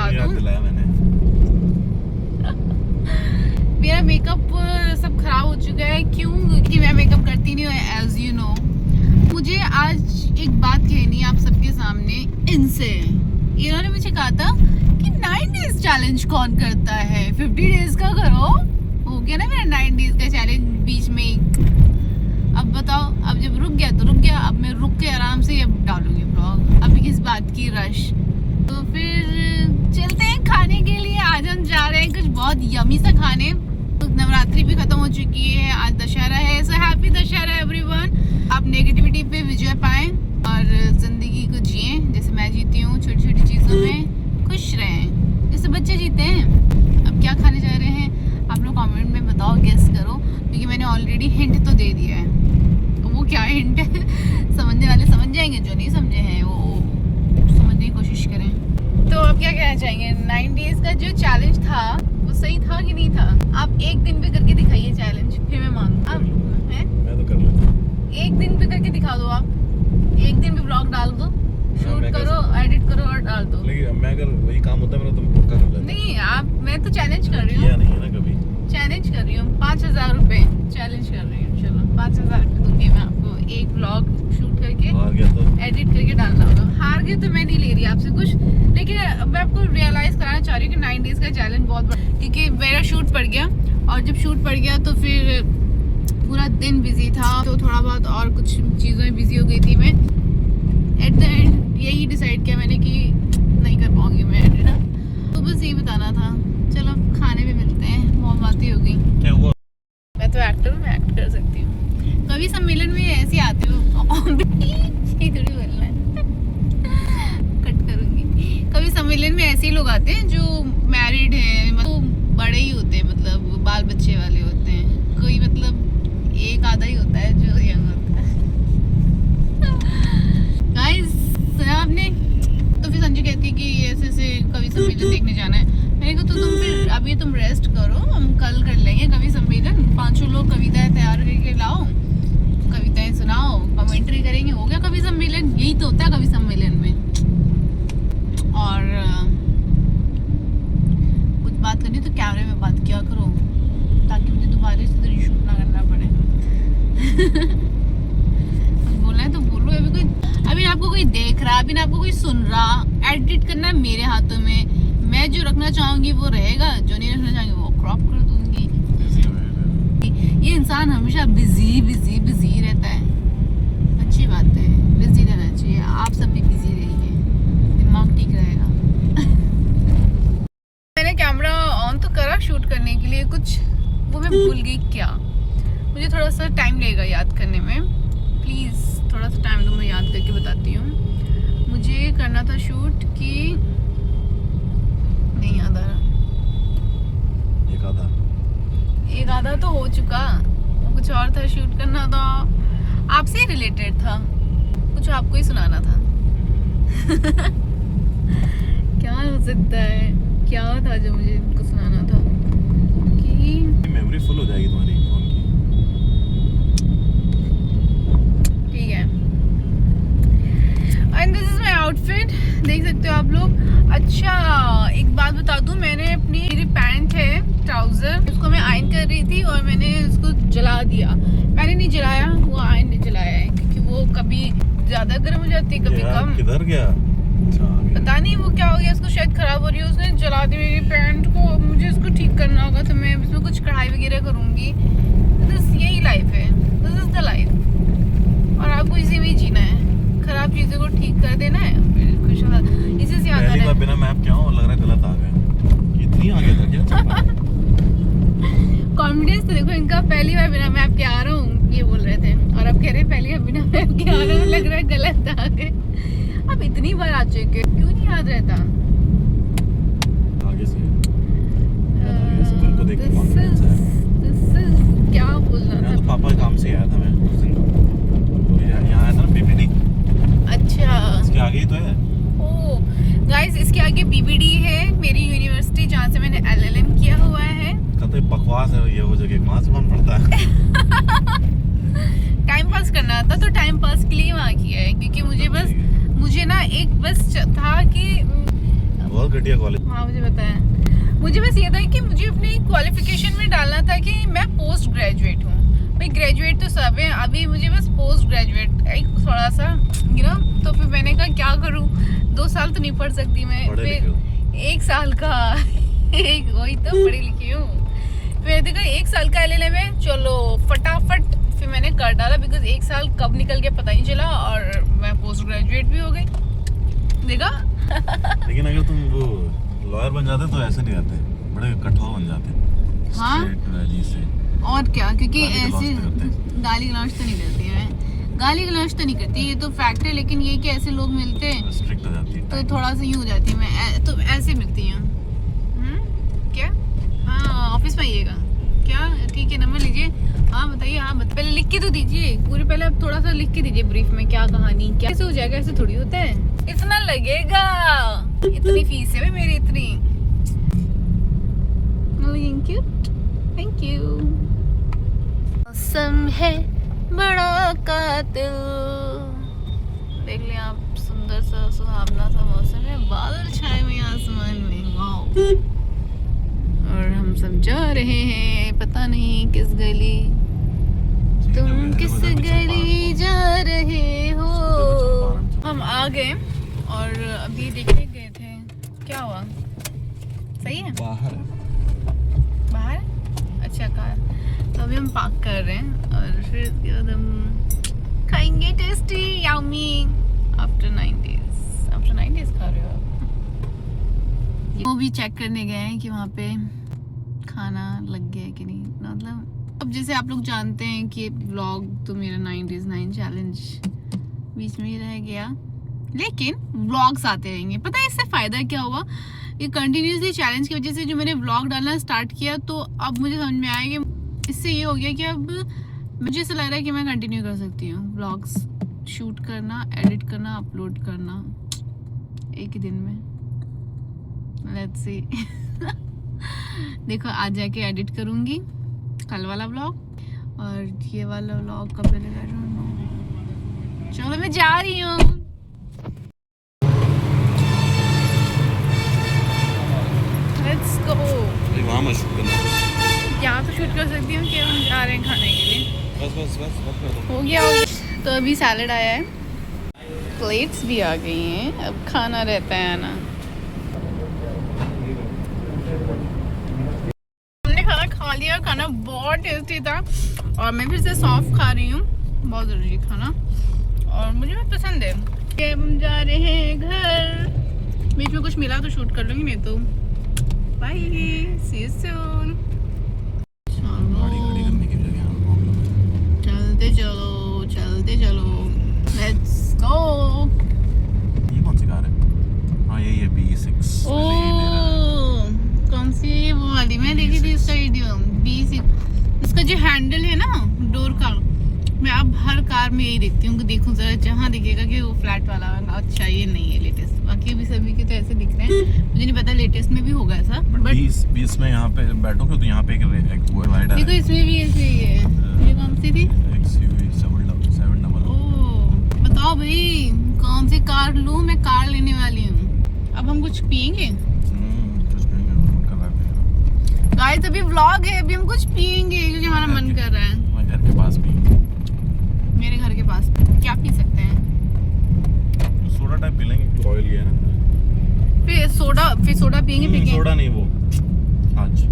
बता दूं, मेरा मेकअप सब खराब हो चुका है। क्यों? क्योंकि मैं मेकअप करती नहीं हूँ, एज यू नो। मुझे आज एक बात कहनी है आप सबके सामने। इनसे इन्होंने मुझे कहा था कि 9 डेज चैलेंज कौन करता है, 50 डेज का करो। हो गया ना मेरा 9 डेज का चैलेंज बीच में ही। अब बताओ, अब जब रुक गया तो रुक गया। अब मैं रुक के आराम से अब डालूंगी ब्लॉग। अभी किस बात की रश। तो फिर चलते हैं खाने के लिए। आज हम जा रहे हैं कुछ बहुत यमी सा खाने। तो नवरात्रि भी खत्म हो चुकी है, आज दशहरा है। So happy Dussehra everyone. आप नेगेटिविटी पे विजय पाएं और जिंदगी को जिए जैसे मैं जीती हूँ। छोटी छोटी चीज़ों में खुश रहें जैसे बच्चे जीते हैं। अब क्या खाने जा रहे हैं आप लोग कमेंट में बताओ, गेस करो, क्योंकि मैंने ऑलरेडी हिंट तो दे दिया है। तो वो क्या हिंट है समझने वाले समझ जाएंगे, जो नहीं समझे हैं वो समझने की कोशिश करें। तो अब क्या कहना चाहेंगे, 9 डेज का जो चैलेंज था वो सही था कि नहीं था? आप एक दिन पे करके दिखाइए चैलेंज, फिर मैं मानूं। आप हैं? मैं तो कर लेता हूं। एक दिन पे करके दिखा दो। आप एक दिन पे ब्लॉग डाल दो, शूट करो, एडिट करो और डाल दो। लेकिन मैं अगर वही काम होता मेरा तो पक्का कर लेता। नहीं आप, मैं तो चैलेंज कर रही किया हूँ। नहीं है ना कभी। चैलेंज कर रही हूँ, 5000 रुपए चैलेंज कर रही हूँ। चलो 5000 रुपए दूंगी मैं आपको, एक ब्लॉग शूट करके हार गया तो एडिट करके डालना होगा। हार गए तो मैं नहीं ले रही आपसे कुछ, लेकिन मैं आपको रियलाइज कराना चाह रही हूँ कि 9 डेज का चैलेंज बहुत बड़ा, क्योंकि मेरा शूट पड़ गया। और जब शूट पड़ गया तो फिर पूरा दिन बिजी था, तो थोड़ा बहुत और कुछ चीज़ों में बिजी हो गई थी मैं। एट द एंड यही डिसाइड किया मैंने कि नहीं कर पाऊंगी मैं एडिट। तो बस यही बताना था। चलो खाने पे मिलते हैं, बहुत बातें हो गई। क्या हुआ? मैं तो एक्टर हूँ, मैं एक्ट कर सकती हूँ। कभी सम्मेलन में ऐसे आती हूँ थोड़ी बोलना है कट करूँगी। कभी सम्मेलन में ऐसे ही लोग आते हैं जो मैरिड हैं, मतलब बड़े ही होते हैं, मतलब बाल बच्चे वाले होते हैं। कोई मतलब एक आधा ही होता है जो यंग होता है। गाइस सुना आपने? तो फिर संजू कहती है कि ऐसे ऐसे कवि सम्मेलन देखने जाना है। मैंने कहा तो तुम फिर अभी तुम रेस्ट करो, हम कल कर लेंगे कवि सम्मेलन। 5 लोग कविताएं तैयार करके लाओ, कविताएं सुनाओ, कमेंट्री करेंगे, हो गया कवि सम्मेलन। यही तो होता है कवि सम्मेलन में। और कुछ बात करनी तो कैमरे में बात किया करो, ताकि मुझे दोबारा से तो रीशूट ना करना पड़े। बोलना है तो बोलो। अभी आपको कोई देख रहा, अभी आपको कोई सुन रहा। एडिट करना है मेरे हाथों में। मैं जो रखना चाहूंगी वो रहेगा, जो नहीं रखना चाहूंगी वो क्रॉप कर दूंगी। ये इंसान हमेशा बिजी बिजी बिजी रहता है। अच्छी बात है, बिजी रहना चाहिए। आप सब भी बिजी रहिए, दिमाग ठीक रहेगा। मैंने कैमरा ऑन तो करा शूट करने के लिए, कुछ वो मैं भूल गई क्या। मुझे थोड़ा सा टाइम लगेगा याद करने में। प्लीज़ थोड़ा सा टाइम दो, मैं याद करके बताती हूँ। मुझे करना था शूट की, नहीं याद आ रहा। एक आधा तो हो चुका, कुछ और था शूट करना था, आपसे ही रिलेटेड था, कुछ आपको ही सुनाना था। क्या हो सकता है, क्या था जो मुझे इनको सुनाना था कि मेमोरी फुल हो जाएगी तुम्हारी फोन की। ठीक है। And this is my outfit, देख सकते हो आप लोग। अच्छा एक बात बता दूं, मैंने अपनी मेरी पैंट है ट्राउजर, उसको मैं आयरन कर रही थी और मैंने उसको जला दिया। मैंने नहीं जलाया, वो आयरन ने जलाया है, क्योंकि वो कभी ज्यादा गर्म हो जाती है कभी कम। किधर गया? पता नहीं वो क्या हो गया, उसको शायद खराब हो रही है, उसने जला दी मेरी पैंट को। मुझे इसको ठीक करना होगा, तो मैं इसमें कुछ कढ़ाई वगैरह करूंगी। यही लाइफ है, दिस इज द लाइफ। और आपको इसी में जीना है, खराब चीजों को ठीक कर देना है, फिर खुश होना। इसी से आता है। बिना मैप क्या हो, लग रहा है गलत आ गए। इतनी आगे था क्या? कॉन्फिडेंस तो देखो इनका। पहली बार बिना मैप के आ रहा हूँ ये बोल रहे थे, और अब कह रहे हैं पहली बार बिना मैप के आ रहा हूँ, लग रहा है गलत आ गए। अब इतनी बार आ चुके, क्यों नहीं याद रहता? आगे से तुमको देख के कॉन्फिडेंस है। क्या बोलना था? तो पापा काम से आया था मैं उस दिन, तो यहाँ आया था ना पीपीटी। अच्छा इसके आगे ही तो है। ओह गाइस, इसके आगे बीबीडी है मेरी यूनिवर्सिटी, जहाँ से मैंने एलएलएम किया हुआ है। कहते बकवास है ये, वो जगह कहाँ से कौन पड़ता है? टाइम पास करना था, तो टाइम पास के लिए वहाँ किया है, क्योंकि मुझे ना एक बस था कि बहुत बहुत घटिया कॉलेज। हाँ मुझे पता है। मुझे बस ये था कि मुझे अपनी क्वालिफिकेशन में डालना था कि मैं पोस्ट ग्रेजुएट हूँ। भाई ग्रेजुएट तो सब है, अभी मुझे बस पोस्ट ग्रेजुएट एक थोड़ा सा तो फिर मैंने कहा क्या करूँ, 2 साल तो नहीं पढ़ सकती मैं, फिर 1 साल का एक वही तो पढ़ी लिखी हूँ। फिर देखा 1 साल का LLM है, चलो फटाफट फिर मैंने कर डाला, बिकॉज 1 साल कब निकल गया पता नहीं चला और मैं पोस्ट ग्रेजुएट भी हो गई। देखा लेकिन अगर तुम वो लॉयर बन जाते तो ऐसे नहीं रहते, बड़े कठोर बन जाते। हाँ वैली से और क्या, क्योंकि गाली ऐसे गलौज तो करते गाली गलौज तो नहीं करती है, गाली गलौज तो नहीं करती, ये तो फैक्ट है। लेकिन ये कि ऐसे लोग मिलते हैं स्ट्रिक्ट हो जाती है तो थोड़ा सा यूँ हो जाती है। मैं तो ऐसे मिलती हूँ। क्या? हाँ ऑफिस में आइएगा क्या? ठीक है नंबर लीजिए। हाँ बताइए। हाँ पहले लिख के तो दीजिए पूरे, पहले आप थोड़ा सा लिख के दीजिए ब्रीफ में क्या कहानी क्या। ऐसे हो जाएगा, ऐसे थोड़ी होता है। इतना लगेगा, इतनी फीस है मेरी इतनी। Thank you. मौसम है बड़ा कातिल, देख लें आप, सुंदर सा सुहावना सा मौसम है, बादल छाए हुए आसमान में, वाओ। और हम सब जा रहे हैं पता नहीं किस गली, तुम किस गली जा रहे हो। हम आ गए और अभी देखने गए थे, क्या हुआ? सही है बाहर बाहर, अच्छा कार। तो अभी हम पार्क कर रहे हैं और फिर उसके बाद हम खाएंगे टेस्टी यामी आफ्टर 9 days। आफ्टर 9 days खा रहे हो आप? वो भी चेक करने गए हैं कि वहाँ पे खाना लग गया है कि नहीं। मतलब अब जैसे आप लोग जानते हैं कि व्लॉग तो मेरा 9 days 9 चैलेंज बीच में ही रह गया, लेकिन व्लॉग्स आते रहेंगे। पता है इससे फ़ायदा क्या हुआ? ये कंटिन्यूसली चैलेंज की वजह से जो मैंने व्लॉग डालना स्टार्ट किया, तो अब मुझे समझ में आया कि इससे ये हो गया कि अब मुझे ऐसा लग रहा है कि मैं कंटिन्यू कर सकती हूँ व्लॉग्स शूट करना, एडिट करना, अपलोड करना एक ही दिन में। लेट्स सी देखो आज जाके एडिट करूँगी कल वाला व्लॉग, और ये वाला व्लॉग कब मिलेगा? चलो मैं जा रही हूँ। Let's go. वहाँ मत शूट करना, यहाँ तो शूट कर सकती हूँ कि हम जा रहे हैं खाने के लिए। बस बस बस बस कर दो। हो गया हो गया। तो अभी सैलड आया है, प्लेट्स भी आ गई हैं, अब खाना रहता है ना। हमने खाना खा लिया, खाना बहुत टेस्टी था और मैं फिर से सॉफ्ट खा रही हूँ, बहुत ज़रूरी खाना और मुझे बहुत पसंद है। हम जा रहे हैं घर, बीच में कुछ मिला तो शूट कर लूँगी, नहीं तो बाय, सी यू सून। गाड़ी खड़ी करने की जगह चलते चलो चलते चलो, लेट्स गो। ये कौन सी कार है? हाँ यही है B6। कौन सी? वो वाली मैं देखी थी इसका वीडियो, B6। इसका जो हैंडल है ना डोर का, मैं अब हर कार में यही देखती हूँ कि देखूं जरा, जहाँ दिखेगा कि वो फ्लैट वाला है। अच्छा ये नहीं है लेटेस्ट, बाकी भी सभी के तो ऐसे दिख रहे हैं, मुझे नहीं पता लेटेस्ट में भी होगा ऐसा। बट 20 में यहाँ पे बैठोगे तो यहाँ पे एक वो राइडर देखो इसमें भी ऐसे ही है। ये कौन सी थी? XUV 700। ओह बताओ भाई कौन सी कार लूँ? मैं कार लेने वाली हूँ। अब हम कुछ पियेंगे गाइस, अभी व्लॉग है, अभी हम कुछ पियेंगे क्योंकि हमारा मन कर रहा है। घर के पास भी, मेरे घर के पास क्या पी सकते हैं? सोडा टाइप पी लेंगे, ऑयल है ना। फिर सोडा पियेंगे। पीएंगे सोडा नहीं, वो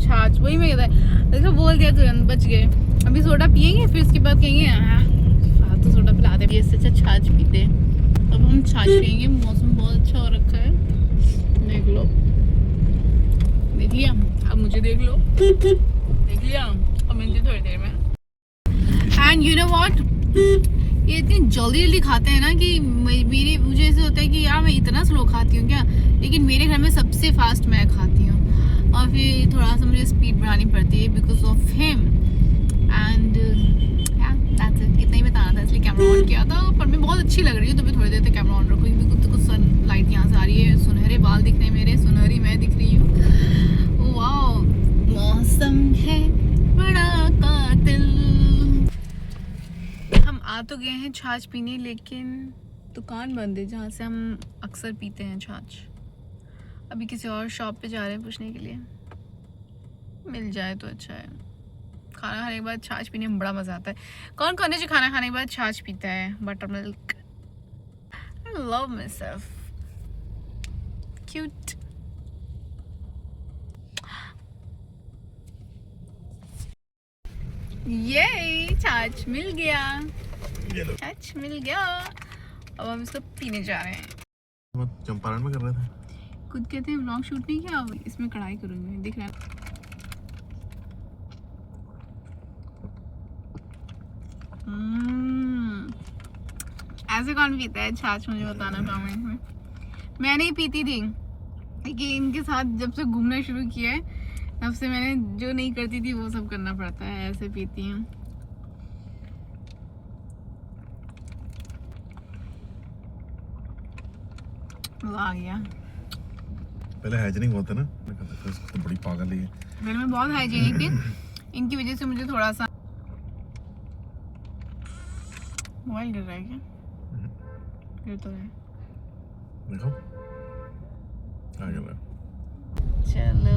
छाछ, वही मैं कहता देखो बोल दिया तुरंत, बच गए। अभी सोडा पियेंगे फिर उसके बाद कहेंगे हाँ तो सोडा पिला दे, इससे अच्छा छाछ पीते। अब हम छाछ पियेंगे, मौसम बहुत अच्छा हो रखा है, देख लो, देख लिया। अब मुझे देख लो, देख लिया। अब मिलते थोड़ी देर में। एंड यू नो व्हाट, ये इतनी जल्दी जल्दी खाते हैं ना कि मुझे ऐसे होता है कि यार मैं इतना स्लो खाती हूँ क्या, लेकिन मेरे घर में सबसे फास्ट मैं खाती हूँ और फिर थोड़ा सा मुझे स्पीड बढ़ानी पड़ती है बिकॉज ऑफ हिम। एंड इतना ही बताना था, इसलिए कैमरा ऑन किया था। पर मैं बहुत अच्छी लग रही हूँ तो मैं थोड़ी देर तक कैमरा ऑन रखूँगी बिकॉज कुछ सन लाइट यहाँ से आ रही है, सुनहरे बाल दिख रहे हैं मेरे, सुनहरी मैं दिख रही हूँ। वाओ मौसम है बड़ा कातिल। हम आ तो गए हैं छाछ पीने, लेकिन दुकान बंद है जहाँ से हम अक्सर पीते हैं छाछ। अभी किसी और शॉप पे जा रहे हैं पूछने के लिए, मिल जाए तो अच्छा है। खाना खाने के बाद छाछ पीने में बड़ा मज़ा आता है। कौन कौन है जो खाना खाने के बाद छाछ पीता है? Butter milk. I love my self, cute. ये छाछ मिल गया, छाछ मिल गया। अब हम इसको पीने जा रहे हैं। चंपारण में कर रहे थे। खुद कहते हैं व्लॉग शूट नहीं किया, अब इसमें कढ़ाई करूँगी, दिख रहा है। ऐसे कौन पीता है छाछ, मुझे बताना कमेंट में। मैं नहीं पीती थी, लेकिन इनके साथ जब से घूमना शुरू किया है तब से मैंने जो नहीं करती थी वो सब करना पड़ता है। ऐसे पीती हूँ। मजा आ गया। पहले हाइजीनिक होता ना, मैं कहता था इसको तो बड़ी पागल है। घर में बहुत हाइजीनिक थी, इनकी वजह से मुझे थोड़ा सा। मोबाइल गिर रहा है क्या? गिर तो है। देखो आ गया। चल